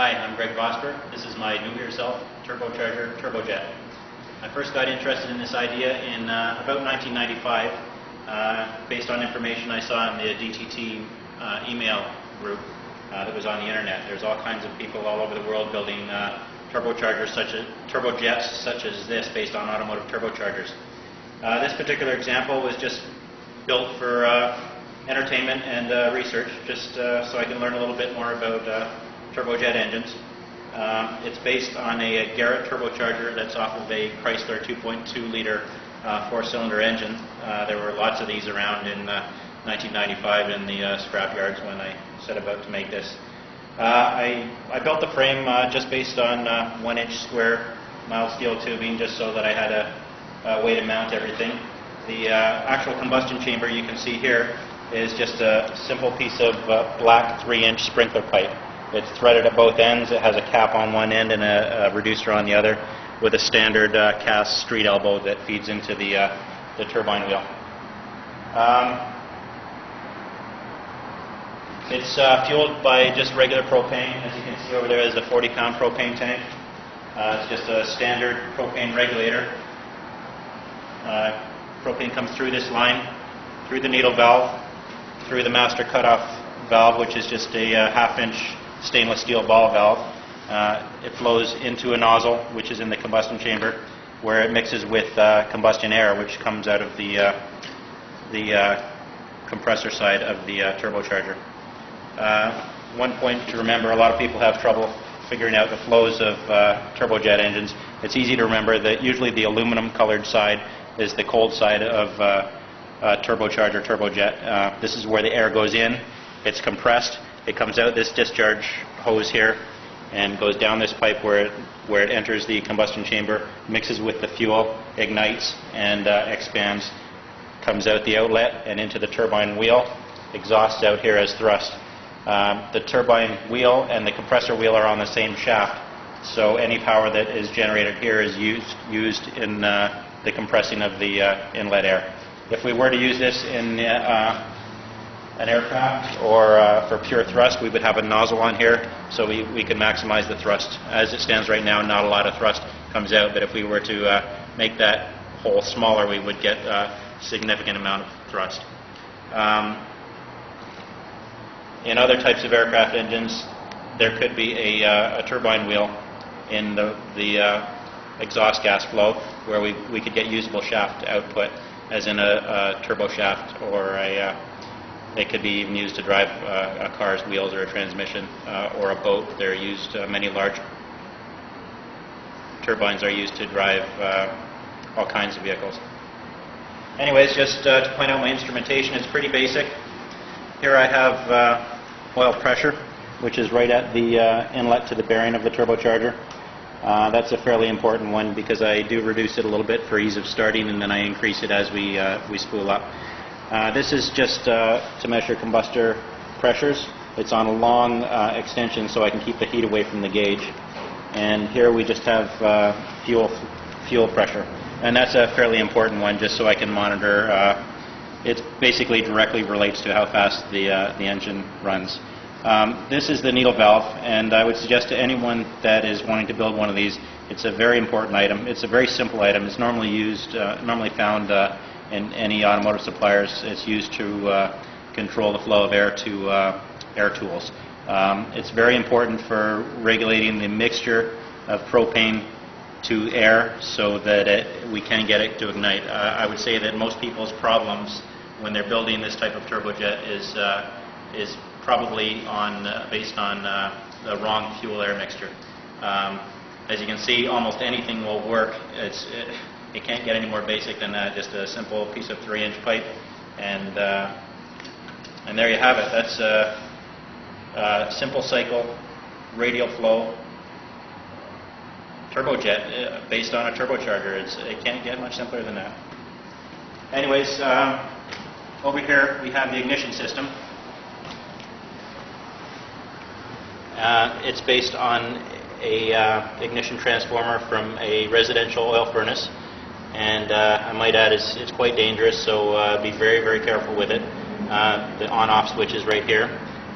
Hi, I'm Greg Vosper. This is my do-it-yourself turbocharger, Turbojet. I first got interested in this idea in about 1995 based on information I saw in the DTT email group that was on the internet. There's all kinds of people all over the world building turbochargers, turbojets such as this, based on automotive turbochargers. This particular example was just built for entertainment and research, just so I can learn a little bit more about turbojet engines. It's based on a Garrett turbocharger that's off of a Chrysler 2.2 liter four-cylinder engine. There were lots of these around in 1995 in the scrap yards when I set about to make this. I built the frame just based on 1-inch square mild steel tubing, just so that I had a way to mount everything. The actual combustion chamber you can see here is just a simple piece of black 3-inch sprinkler pipe. It's threaded at both ends. It has a cap on one end and a reducer on the other, with a standard cast street elbow that feeds into the turbine wheel. It's fueled by just regular propane. As you can see over there is a 40-pound propane tank. It's just a standard propane regulator. Propane comes through this line, through the needle valve, through the master cutoff valve, which is just a half-inch stainless steel ball valve. It flows into a nozzle, which is in the combustion chamber, where it mixes with combustion air, which comes out of the compressor side of the turbocharger. One point to remember: a lot of people have trouble figuring out the flows of turbojet engines. It's easy to remember that usually the aluminum-colored side is the cold side of turbocharger, turbojet. This is where the air goes in. It's compressed. It comes out this discharge hose here and goes down this pipe where it enters the combustion chamber, mixes with the fuel, ignites, and expands. Comes out the outlet and into the turbine wheel. Exhausts out here as thrust. The turbine wheel and the compressor wheel are on the same shaft, so any power that is generated here is used in the compressing of the inlet air. If we were to use this in an aircraft or for pure thrust, we would have a nozzle on here, so we could maximize the thrust. As it stands right now, not a lot of thrust comes out, but if we were to make that hole smaller, we would get a significant amount of thrust. In other types of aircraft engines, there could be a turbine wheel in the exhaust gas flow, where we could get usable shaft output, as in a turbo shaft, or it could be even used to drive a car's wheels or a transmission or a boat. They're used. Many large turbines are used to drive all kinds of vehicles. Anyways, just to point out my instrumentation, it's pretty basic. Here I have oil pressure, which is right at the inlet to the bearing of the turbocharger. That's a fairly important one because I do reduce it a little bit for ease of starting, and then I increase it as we spool up. This is just to measure combustor pressures. It's on a long extension, so I can keep the heat away from the gauge. And here we just have fuel pressure, and that's a fairly important one, just so I can monitor. It basically directly relates to how fast the engine runs. This is the needle valve, and I would suggest to anyone that is wanting to build one of these, it's a very important item. It's a very simple item. It's normally found in any automotive suppliers. It's used to control the flow of air to air tools. It's very important for regulating the mixture of propane to air, so that we can get it to ignite. I would say that most people's problems when they're building this type of turbojet is probably based on the wrong fuel-air mixture. As you can see, almost anything will work. It can't get any more basic than that. Just a simple piece of 3-inch pipe, and there you have it. That's a simple cycle, radial flow turbojet based on a turbocharger. It can't get much simpler than that. Anyways, over here we have the ignition system. It's based on a ignition transformer from a residential oil furnace, and I might add it's quite dangerous, so be very, very careful with it. The on-off switch is right here.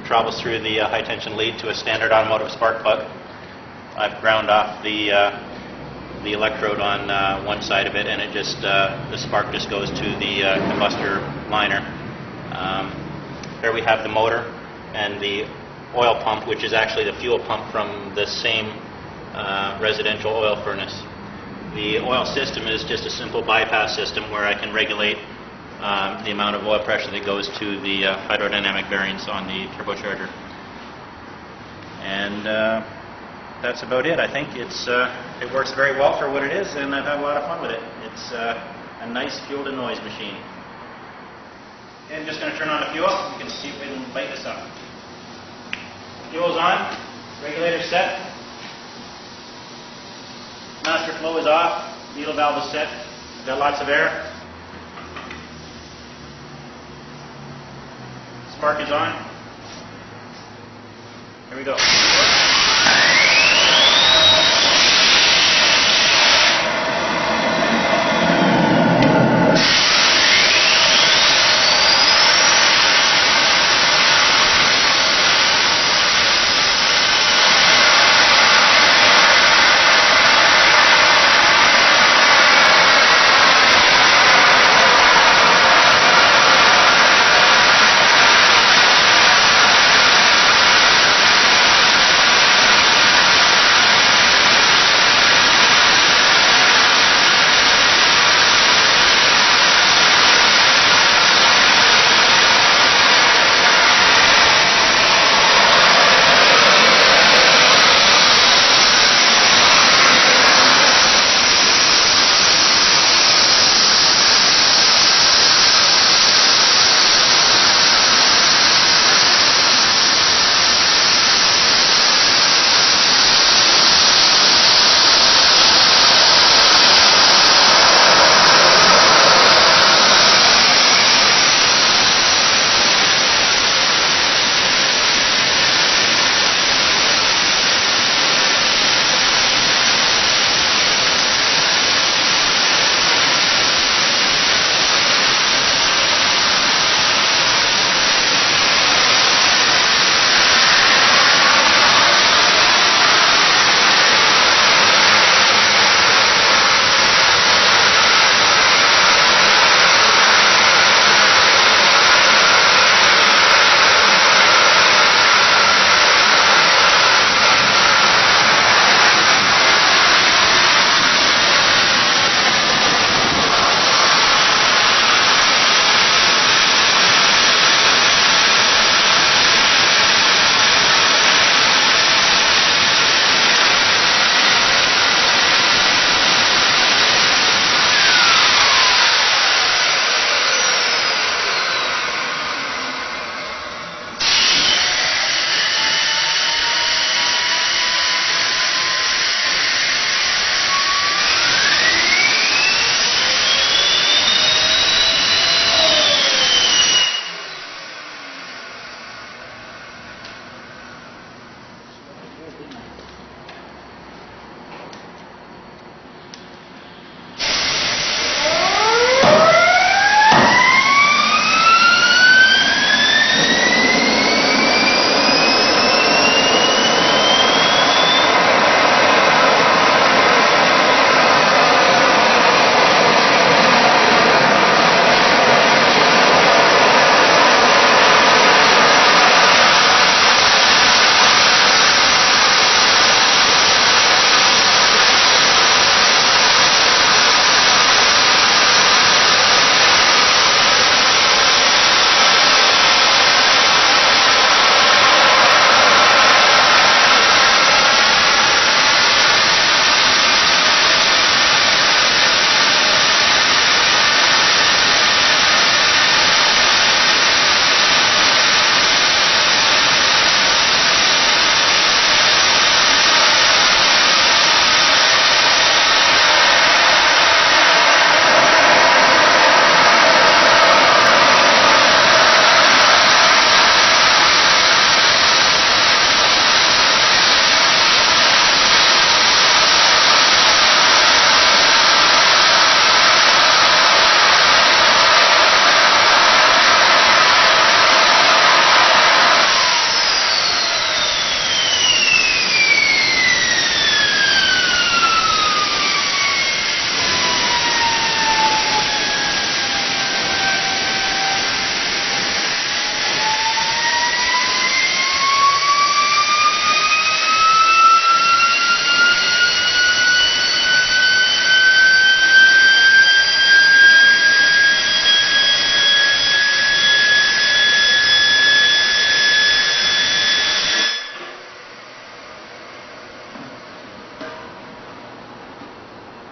travels through the high tension lead to a standard automotive spark plug. I've ground off the electrode on one side of it, and it just the spark just goes to the combustor liner. There we have the motor and the oil pump, which is actually the fuel pump from the same residential oil furnace. The oil system is just a simple bypass system where I can regulate the amount of oil pressure that goes to the hydrodynamic bearings on the turbocharger. And that's about it. I think it works very well for what it is, and I've had a lot of fun with it. It's a nice fuel to noise machine. Okay, I'm just going to turn on the fuel. You can see if we can light this up. Fuel's on, regulator set, master flow is off, needle valve is set, got lots of air. Spark is on. Here we go.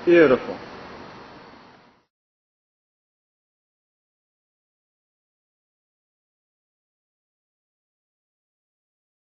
Beautiful.